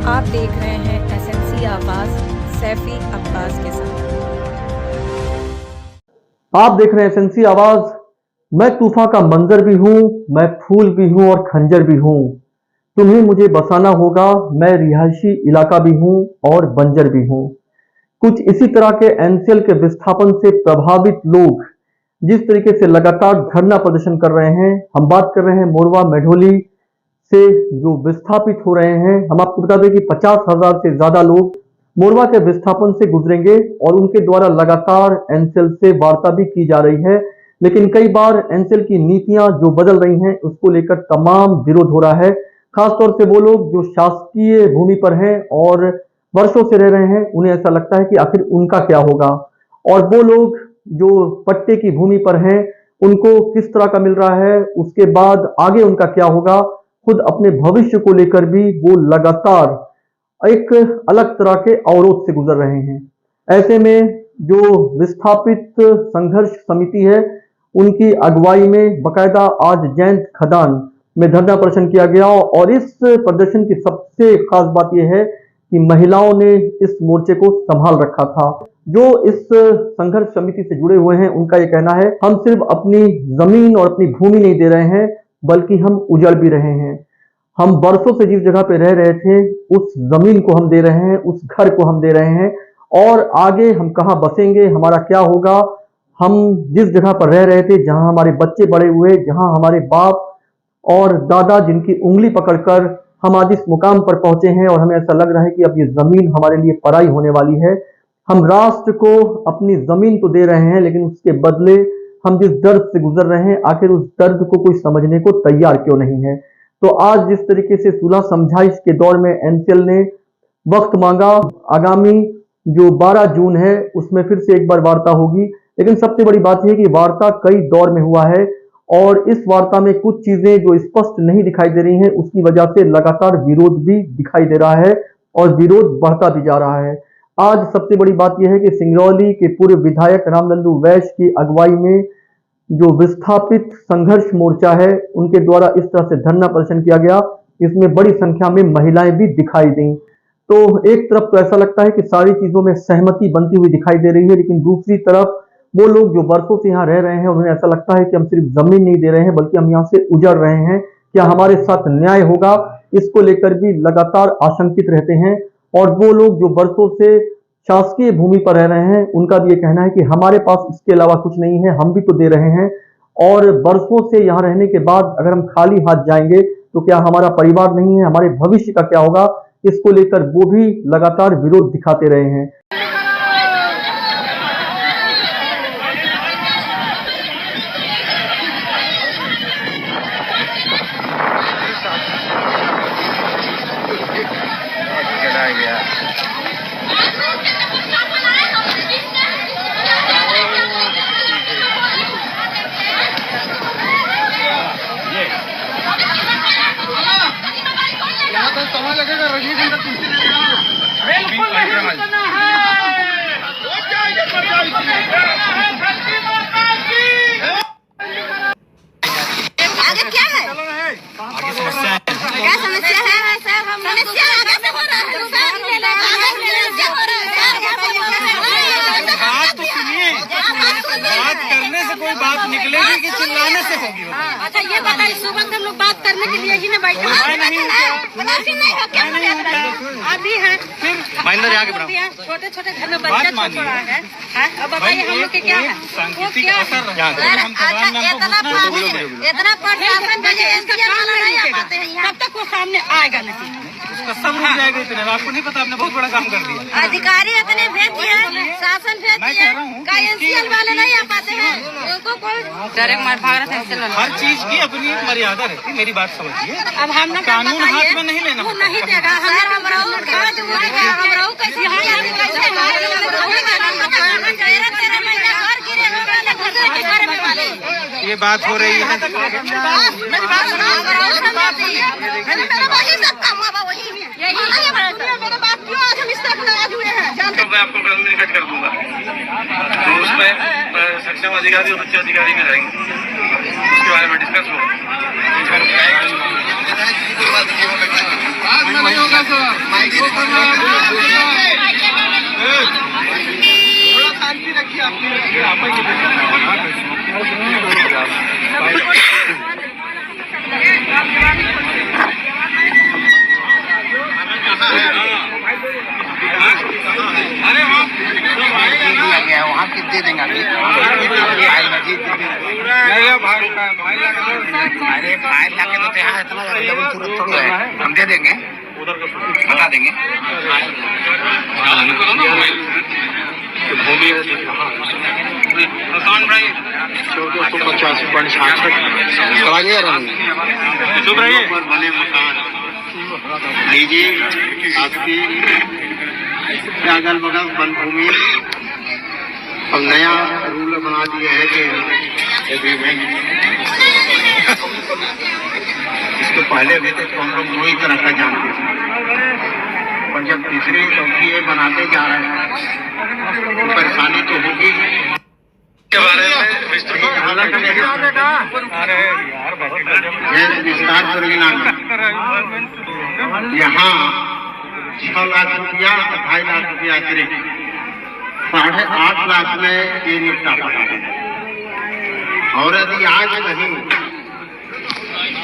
आप देख रहे हैं एसएनसी आवाज सैफी अब्बास के साथ। आप देख रहे हैं एसएनसी आवाज। मैं तूफा का मंजर भी हूँ, मैं फूल भी हूँ और खंजर भी हूँ। तुम्हें मुझे बसाना होगा, मैं रिहायशी इलाका भी हूँ और बंजर भी हूँ। कुछ इसी तरह के एनसीएल के विस्थापन से प्रभावित लोग जिस तरीके से लगातार धरना प्रदर्शन कर रहे हैं, हम बात कर रहे हैं मोरवा मेढोली से जो विस्थापित हो रहे हैं। हम आपको बता दें कि 50,000 से ज्यादा लोग मोरवा के विस्थापन से गुजरेंगे और उनके द्वारा लगातार एनसीएल से वार्ता भी की जा रही है, लेकिन कई बार एनसीएल की नीतियां जो बदल रही हैं उसको लेकर तमाम विरोध हो रहा है। खासतौर से वो लोग जो शासकीय भूमि पर हैं और वर्षों से रह रहे हैं, उन्हें ऐसा लगता है कि आखिर उनका क्या होगा, और वो लोग जो पट्टे की भूमि पर हैं उनको किस तरह का मिल रहा है, उसके बाद आगे उनका क्या होगा, खुद अपने भविष्य को लेकर भी वो लगातार एक अलग तरह के अवरोध से गुजर रहे हैं। ऐसे में जो विस्थापित संघर्ष समिति है उनकी अगुवाई में बकायदा आज जयंत खदान में धरना प्रदर्शन किया गया, और इस प्रदर्शन की सबसे खास बात यह है कि महिलाओं ने इस मोर्चे को संभाल रखा था। जो इस संघर्ष समिति से जुड़े हुए हैं उनका यह कहना है, हम सिर्फ अपनी जमीन और अपनी भूमि नहीं दे रहे हैं बल्कि हम उजड़ भी रहे हैं। हम बरसों से जिस जगह पे रह रहे थे उस जमीन को हम दे रहे हैं, उस घर को हम दे रहे हैं, और आगे हम कहाँ बसेंगे, हमारा क्या होगा। हम जिस जगह पर रह रहे थे, जहां हमारे बच्चे बड़े हुए, जहां हमारे बाप और दादा जिनकी उंगली पकड़कर हम आज इस मुकाम पर पहुंचे हैं, और हमें ऐसा लग रहा है कि अब ये जमीन हमारे लिए पराई होने वाली है। हम राष्ट्र को अपनी जमीन तो दे रहे हैं, लेकिन उसके बदले हम जिस दर्द से गुजर रहे हैं, आखिर उस दर्द को कोई समझने को तैयार क्यों नहीं है। तो आज जिस तरीके से सुलह समझाइश के दौर में एनसीएल ने वक्त मांगा, आगामी जो 12 जून है उसमें फिर से एक बार वार्ता होगी। लेकिन सबसे बड़ी बात यह है कि वार्ता कई दौर में हुआ है, और इस वार्ता में कुछ चीजें जो स्पष्ट नहीं दिखाई दे रही हैं, उसकी वजह से लगातार विरोध भी दिखाई दे रहा है और विरोध बढ़ता भी जा रहा है। आज सबसे बड़ी बात यह है कि सिंगरौली के पूर्व विधायक रामलल्लू वैश्य की अगुवाई में जो विस्थापित संघर्ष मोर्चा है उनके द्वारा इस तरह से धरना प्रदर्शन किया गया। इसमें बड़ी संख्या में महिलाएं भी दिखाई दी। तो एक तरफ तो ऐसा लगता है कि सारी चीजों में सहमति बनती हुई दिखाई दे रही है, लेकिन दूसरी तरफ वो लोग जो वर्षों से यहाँ रह रहे हैं उन्हें ऐसा लगता है कि हम सिर्फ जमीन नहीं दे रहे हैं बल्कि हम यहाँ से उजड़ रहे हैं। क्या हमारे साथ न्याय होगा, इसको लेकर भी लगातार आशंकित रहते हैं। और वो लोग जो वर्षों से शासकीय भूमि पर रह रहे हैं उनका भी ये कहना है कि हमारे पास इसके अलावा कुछ नहीं है, हम भी तो दे रहे हैं, और वर्षों से यहाँ रहने के बाद अगर हम खाली हाथ जाएंगे तो क्या हमारा परिवार नहीं है, हमारे भविष्य का क्या होगा। इसको लेकर वो भी लगातार विरोध दिखाते रहे हैं। समय लगेगा रजनी बिल्कुल नहीं करना है। आगे क्या है? क्या समस्या है? समस्या आगे से हो रहा है। बात तो सुनिए, बात करने से कोई बात निकलेगी कि चिल्लाने से होगी? अच्छा ये बताइए, सुबह से हम लोग बात करने के लिए ही ना बैठे अभी है, छोटे छोटे घर में बच्चा छोड़ा है। अब बताइए हम लोग के क्या है? इतना प्रशासन कब तक वो सामने आएगा नहीं, उसका सब रुक जाएगा। इतने आपको नहीं पता, आपने बहुत बड़ा काम कर दिया। अधिकारी इतने भेज दिए, शासन भेज दिए, का एनसीएल वाले नहीं आ पाते हैं, उनको कोई डायरेक्ट मार भाग रहा है। हर चीज की अपनी एक मर्यादा रहती है, मेरी बात समझिए। अब हम लोग कानून हाथ में नहीं लेना, वो नहीं देगा। ये बात हो रही है। मैं आपको कम्युनिकेट कर दूंगा, तो उसमें सक्षम अधिकारी और उच्च अधिकारी भी रहेंगे, उसके बारे में डिस्कस होगा। शांति रखिए अरे वहाँ किस दे देंगे अरे फाइल लाके तो यहाँ इतना तुरंत थोड़ी है, हम दे देंगे, बता देंगे। भूमि भाई 1450.66 चुप रहिए पर बने मकान लीजिए आपकी अगल बगल वन भूमि। अब नया रूल बना दिए है कि एग्रीमेंट इसके पहले भी तो हम लोग दो ही तरह का जानते थे, और जब तीसरी चौथी ये बनाते जा रहे हैं तो परेशानी तो होगी। के बारे में विस्तार करेंगे यहाँ 6 लाख रुपया 2.5 लाख रुपया अतिरिक्त 8.5 लाख में ये निपटा पड़ा है। और यदि आज नहीं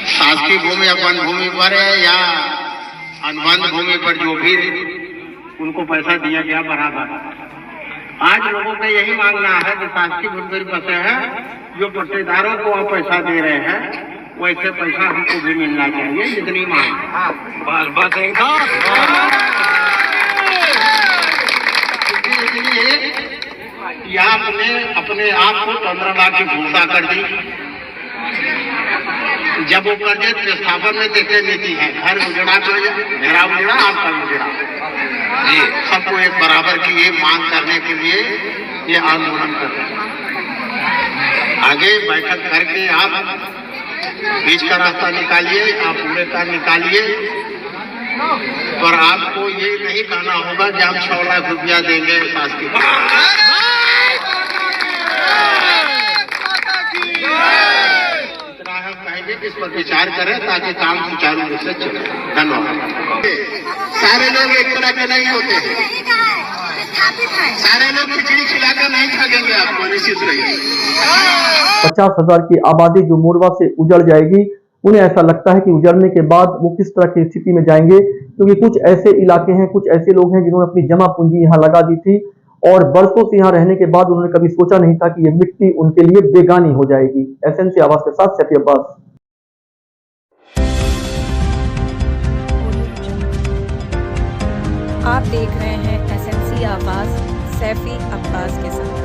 शासकीय भूमि या वन भूमि पर है या अनुबंध भूमि पर जो भी उनको पैसा दिया गया बराबर, आज लोगों का यही मांगना है कि शासकीय भूमि पर बसे हैं जो पट्टेदारों को आप पैसा दे रहे हैं वैसे पैसा हमको भी मिलना चाहिए, जितनी मांग। इसलिए आपने अपने आप को 15 लाख की घोषणा कर दी। जब वो कर्जे प्रस्थापन में देते नीति है, घर उजड़ा तो मेरा उजड़ा आपका उजड़ा, जी सबको एक बराबर की ये मांग करने के लिए ये आंदोलन कर रहे हैं। आगे बैठक करके आप बीच का रास्ता निकालिए, आप पूरे का निकालिए, पर आपको ये नहीं कहना होगा कि हम 6 लाख रुपया देंगे शासकीय। इतना हम कहेंगे कि इस पर विचार करें ताकि काम सुचारू रूप से चले। धन्यवाद। सारे लोग एक तरह के नहीं होते, सारे लोग खिचड़ी खिलाकर नहीं खा देंगे, आपको निश्चित रहिए। 50,000 की आबादी जो मोरवा से उजड़ जाएगी, उन्हें ऐसा लगता है कि उजड़ने के बाद वो किस तरह की स्थिति में जाएंगे, क्योंकि कुछ ऐसे इलाके हैं, कुछ ऐसे लोग हैं जिन्होंने अपनी जमा पूंजी यहाँ लगा दी थी और बरसों से यहाँ रहने के बाद उन्होंने कभी सोचा नहीं था कि ये मिट्टी उनके लिए बेगानी हो जाएगी। एसएनसी आवाज के साथ सैफी अब्बास। आप देख रहे हैं एसएनसी आवाज सैफी अब्बास के साथ।